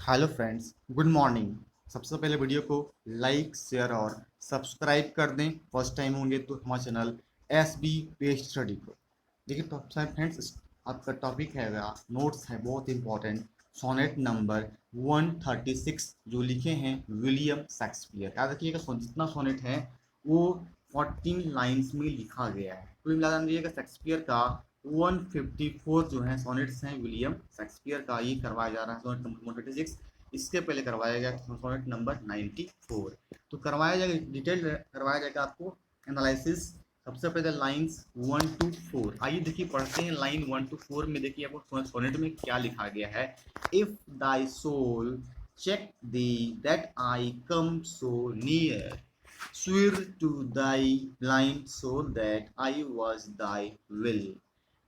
Hello friends, good morning. सबसे पहले video को लाइक शेयर और सब्सक्राइब कर दें। फर्स्ट टाइम होंगे तो हमारे channel S B page study को देखिए। तो फ्रेंड्स, आपका टॉपिक है, नोट्स है बहुत इंपॉर्टेंट। सोनेट नंबर 136 जो लिखे हैं विलियम शेक्सपियर। याद रखिएगा, जितना सोनेट है वो 14 लाइन्स में लिखा गया है। तो मिला दीजिएगा शेक्सपियर का 154 जो है सोनेट्स हैं विलियम शेक्सपियर का, ये करवाया जा रहा है सोनेट नंबर 136। इसके पहले करवाया गया सोनेट नंबर 94। तो करवाया जाएगा, डिटेल करवाया जाएगा आपको एनालिसिस। सबसे पहले लाइंस 1 to 4, आइए देखिए पढ़ते हैं। लाइन 1 to 4 में देखिए आपको सोनेट में क्या लिखा गया है। If thy soul check thee that I come so near, swear to thy blind soul that I was thy will,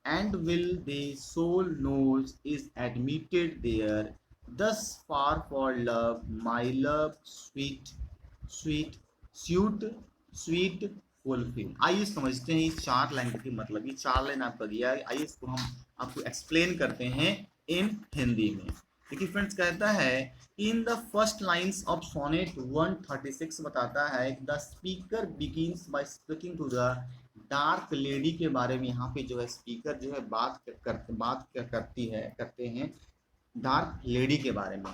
and will the soul knows is admitted there. Thus far for love, my love, sweet, sweet, sweet, sweet, fulfil. आइए समझते हैं इस चार line का मतलब। ये चार line आपका दिया है, आइए इसको हम आपको एक्सप्लेन करते हैं इन हिंदी में। देखिए फ्रेंड्स, कहता है in the first lines of sonnet 136 बताता है the speaker begins by speaking to the dark lady के बारे में। यहाँ पे जो है स्पीकर जो है करते हैं डार्क लेडी के बारे में।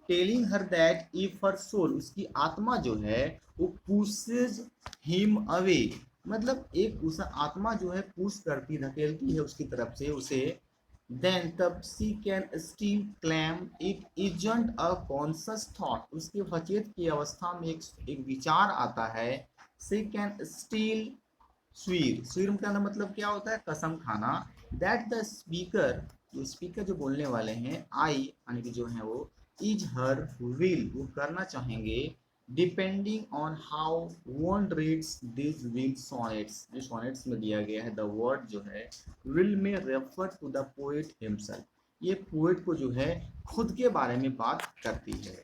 Telling her that if her soul, उसकी आत्मा जो है वो पुशेज हिम अवे, मतलब एक उस आत्मा जो है पुश करती धकेलती है उसकी तरफ से उसे। देन तब she can still claim it isn't a conscious thought, उसके सचेत की अवस्था में एक विचार आता है। सी कैन स्टिल स्वीर, स्वीर का मतलब क्या होता है, कसम खाना। दैट द स्पीकर, जो स्पीकर जो बोलने वाले हैं, आई यानी कि जो है वो, इज हर विल, वो करना चाहेंगे। Depending on how one reads this will sonnets, जो सोनेट्स में दिया गया है द वर्ड जो है will may refer to the poet himself, ये पोएट को जो है खुद के बारे में बात करती है।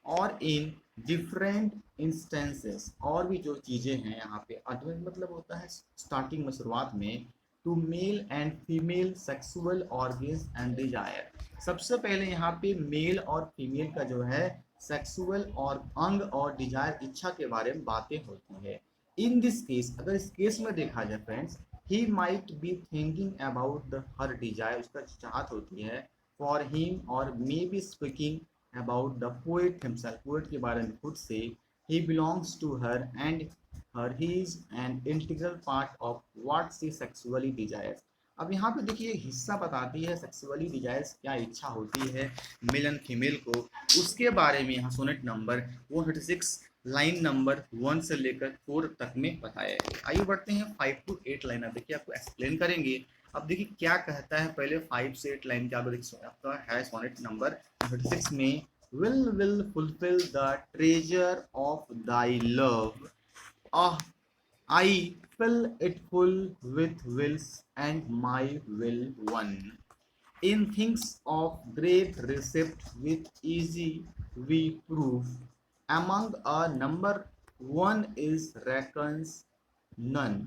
और इन डिफरेंट इंस्टेंसेस, और भी जो चीज़ें हैं यहाँ पे, अडवेंट मतलब होता है स्टार्टिंग में, शुरुआत में, to male and female sexual organs and desire. सबसे पहले यहाँ पे मेल और फीमेल का जो है सेक्सुअल और अंग और डिजायर इच्छा के बारे में बातें होती है। इन दिस केस, अगर इस केस में देखा जाए friends, he might be thinking about the her desire, उसका चाहत होती है फॉर हिम, और may be speaking about the poet himself, poet के बारे में खुद से। he belongs to her and her, he is an integral part of what she sexually desires। अब यहाँ पे देखिए हिस्सा बताती है सेक्सुअली डिजायर्स, क्या इच्छा होती है मेल एंड फीमेल को, उसके बारे में यहाँ सोनेट नंबर 136 लाइन नंबर 1 से लेकर 4 तक में बताया गया। आइए बढ़ते हैं 5 to 8 लाइन, अब देखिए आपको एक्सप्लेन करेंगे। अब देखिए क्या कहता है, पहले 5 से 8 लाइन क्या आपका है सोनेट नंबर 36 में। will fulfill the treasure of thy love, ah, I fill it full with wills and my will one, in things of great receipt with easy we prove, among a number one is reckons none।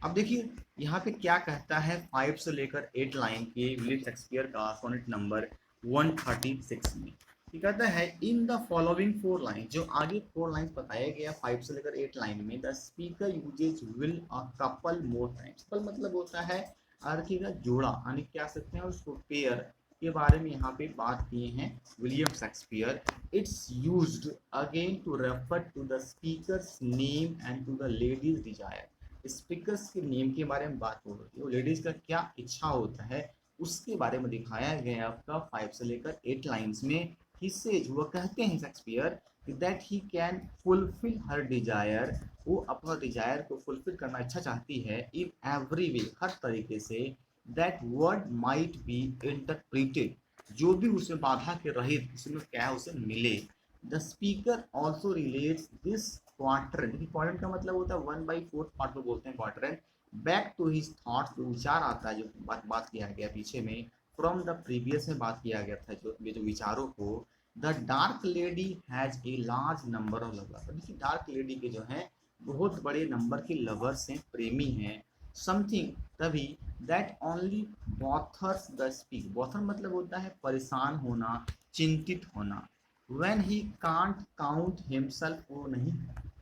अब देखिए यहाँ पे क्या कहता है 5 से लेकर 8 line के विलियम शेक्सपियर का सोनेट नंबर 136 में। ये कहता है इन द फॉलोइंग 4 लाइन, जो आगे 4 लाइन बताया गया 5 से लेकर 8 लाइन में, the speaker uses will a couple more times. Couple मतलब होता है अर्की का जोड़ा, यानी क्या सकते हैं उसको, पेयर के बारे में यहाँ पे बात किए हैं William Shakespeare. It's used again to refer to the speaker's name and to the lady's desire. Speaker's के नेम के बारे में बात हो रही है, लेडीज का क्या इच्छा होता है उसके बारे में दिखाया गया आपका 5 से लेकर 8 लाइंस में। हिस्से वो कहते हैं Shakespeare that he can fulfil her desire, वो अपना डिजायर को फुलफिल करना इच्छा चाहती है इन एवरी वे, हर तरीके से। That word might be interpreted, जो भी उसे बाधा के रहित उसमें क्या है उसे मिले। The speaker also relates this quadrant, quadrant का मतलब होता है 1/4 पार्ट में बोलते हैं quadrant, back to his thoughts, जो विचार आता है, जो बात किया गया पीछे में, फ्रॉम द प्रीवियस में बात किया गया था जो विचारों को। The dark lady has a large number of lovers, देखिए डार्क लेडी के जो हैं बहुत बड़े नंबर के लवर्स हैं, प्रेमी हैं। समथिंग तभी दैट ओनली बॉथर्स द स्पीक, बॉथर मतलब होता है परेशान होना, चिंतित होना। When he can't count himself, वो नहीं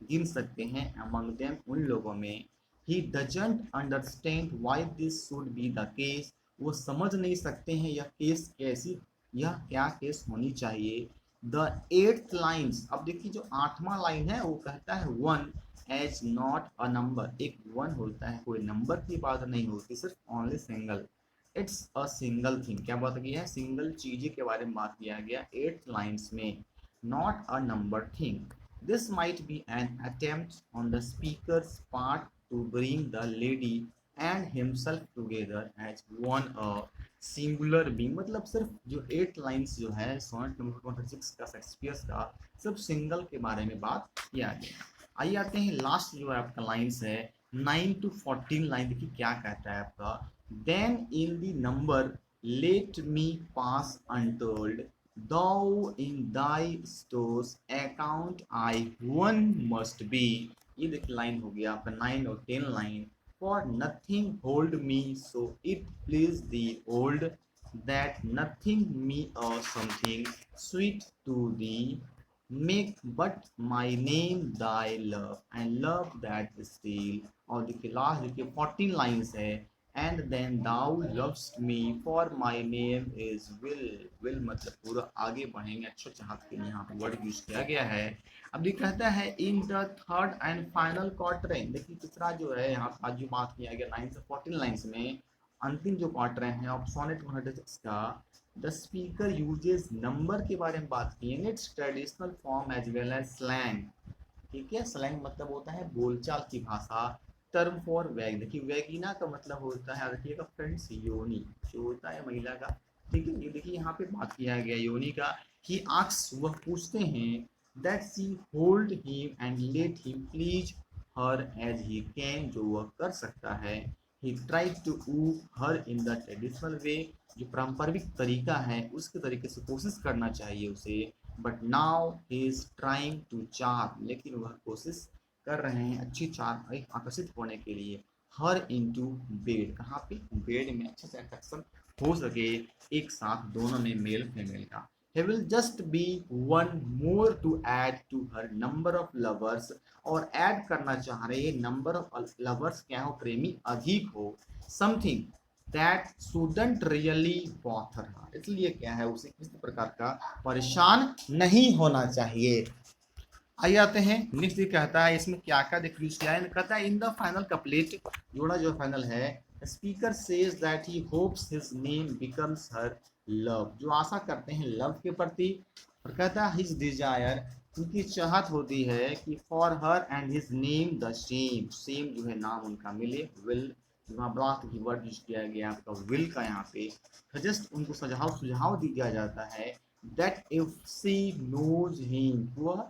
गिन सकते हैं among them, उन लोगों में। He doesn't understand why this should be the case, वो समझ नहीं सकते हैं यह क्या केस होनी चाहिए। The eighth lines, अब देखिए जो 8वां लाइन है वो कहता है one as not a number, एक वन होता है, कोई नंबर की बात नहीं होती, सिर्फ only single, it's a single thing. क्या बात की है? सिंगल चीज के बारे में बात किया गया 8 लाइन्स में, not a number thing. This might be an attempt on the speaker's part to bring the lady and himself together as one a singular being. मतलब सिर्फ जो 8 लाइन्स जो है सोनेट नंबर 26 का शेक्सपियर का, सिर्फ सिंगल के बारे में बात किया गया। आइए आते हैं लास्ट जो है आपका लाइन्स है 9 to 14 लाइन, देखिए क्या कहता है आपका। Then in the number let me pass untold, thou in thy stores account I one must be। ये देखिए लाइन हो गया आपका 9 और 10 line. For nothing hold me so it please thee old, that nothing me or something sweet to thee, make but my name thy love and love that still। और देखिए last देखिए 14 lines है। And then thou loves me for my name is will. Will मतलब पूरा आगे बढ़ेंगे, अच्छा चाहत के लिए यहाँ पे वर्ड यूज किया गया है। अब ये कहता है in the third and final quatrain, देखिए तीसरा जो है यहाँ आज जो बात किया गया 9 से 14 लाइन्स में, अंतिम जो क्वार्टरेन है ऑफ सोनेट 106 का, द स्पीकर यूजेस नंबर के बारे में बात की है, it's traditional form as well as slang. ठीक है, स्लैंग मतलब होता है बोलचाल की भाषा। टर्म फॉर वैग, देखिए वैगिना का मतलब होता है, रखिएगा फ्रेंड्स योनि जो होता है महिला का। ठीक है, ये देखिए यहाँ पे बात किया गया योनि का। ही आस्क्स, वह पूछते हैं, that she hold him and let him please her as he can, जो वह कर सकता है। He tries to woo her in the traditional way, जो पारंपरिक तरीका है उसके तरीके से कोशिश करना चाहिए उसे। But now he is trying to charm, लेकिन वह कोशिश कर रहे हैं अच्छी चार आकर्षित होने के लिए। हर इनटू बेड, कहाँ पे? बेड में अच्छे से अट्रैक्शन हो सके एक साथ दोनों में, मेल फीमेल का। He will just be one more to add to her number of lovers, और ऐड करना चाह रहे हैं नंबर ऑफ लवर्स, क्या हो? प्रेमी अधिक हो। Something that shouldn't really bother her, इसलिए क्या है उसे किसी प्रकार का परेशान नहीं होना चाहिए। आइए आते हैं नेक्स्ट, ये कहता है इसमें क्या क्या देख यूज किया है। कहता है इन द फाइनल कपलेट, जोड़ा जो फाइनल है, speaker says that he hopes his name becomes her love, जो आशा करते हैं लव के प्रति। और कहता है हिज डिजायर, उनकी चाहत होती है कि for her and his name the same, same जो है नाम उनका मिले। विल, बात की वर्ड यूज किया गया आपका विल का यहाँ पे। सजेस्ट, उनको सुझाव दिया जाता है, that if she knows him, वह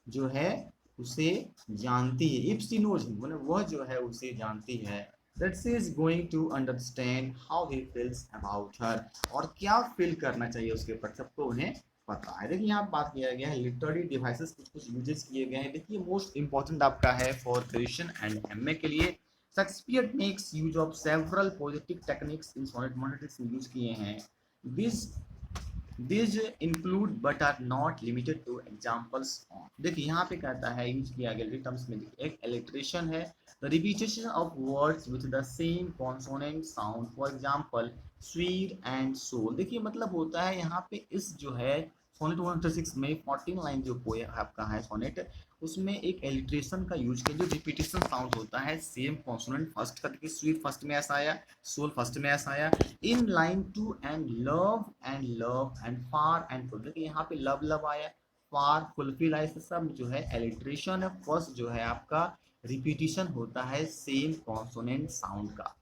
जो है उसे जानती है। इफ सी नोज हिम, वह जो है उसे जानती है। That she is going to understand how he feels about her, और क्या फील करना चाहिए उसके ऊपर, सबको उन्हें पता है। देखिए यहाँ बात किया गया है लिटरेरी डिवाइसेस, कुछ यूजेस किए गए हैं। देखिए मोस्ट इंपॉर्टेंट आपका है फॉर ग्रेजुएशन एंड एमए के लिए, Shakespeare makes use of several positive techniques in sonnet मोनेटिक्स यूज किए हैं। This These include but are not limited to examples of, देखिए यहाँ पे कहता है यूज किया गया टर्म्स में, देखिए एक alliteration है, the repetition of words with the same consonant sound, for example sweet and soul। देखिए मतलब होता है यहाँ पे इस जो है सोनेट 106 में 14 लाइन जो पोएम आपका है सोनेट, उसमें एक एलिट्रेशन का यूज किया, जो रिपीटेशन साउंड होता है सेम कॉन्सोनेंट फर्स्ट का, देखिए स्वीट फर्स्ट में ऐसा आया, सोल फर्स्ट में ऐसा आया। In line two and love and far and full, देखिए यहाँ पे लव लव आया, फार फुलफिल आया, सब जो है एलिट्रेशन है। फर्स्ट जो है आपका रिपीटिशन होता है सेम कॉन्सोनेंट साउंड का।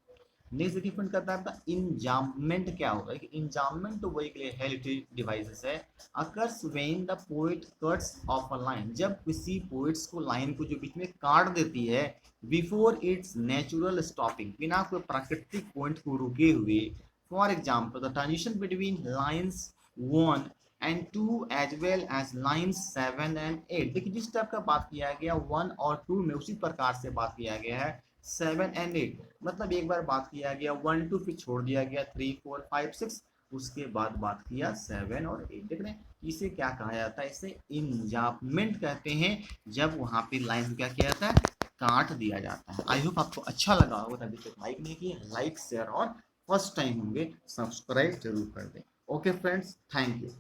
नेक्स्ट डिफरेंट करता है आपका इंजाममेंट, क्या होगा? इंजाममेंट तो वही के लिए हेलिटरी डिवाइसेस है। Occurs when the poet cuts of a line, जब किसी पोएट्स को लाइन को जो बीच में काट देती है, बिफोर इट्स नेचुरल स्टॉपिंग, बिना कोई प्राकृतिक पॉइंट को रुके हुए। For example the transition between lines 1 and 2 as well as lines 7 and 8, देखिए जिस टाइप का बात किया गया 1 और 2 में, उसी प्रकार से बात किया गया है 7 and 8। मतलब एक बार बात किया गया 1 2, फिर छोड़ दिया गया 3 4 5 6, उसके बाद बात किया 7 और 8। देख रहे हैं इसे क्या कहा जाता है, इसे इंजापमेंट कहते हैं, जब वहां पे लाइन क्या किया जाता है, काट दिया जाता है। आई होप आपको अच्छा लगा होगा, तभी तक लाइक नहीं किया, लाइक शेयर और फर्स्ट टाइम होंगे सब्सक्राइब जरूर कर दें। Okay friends, thank you.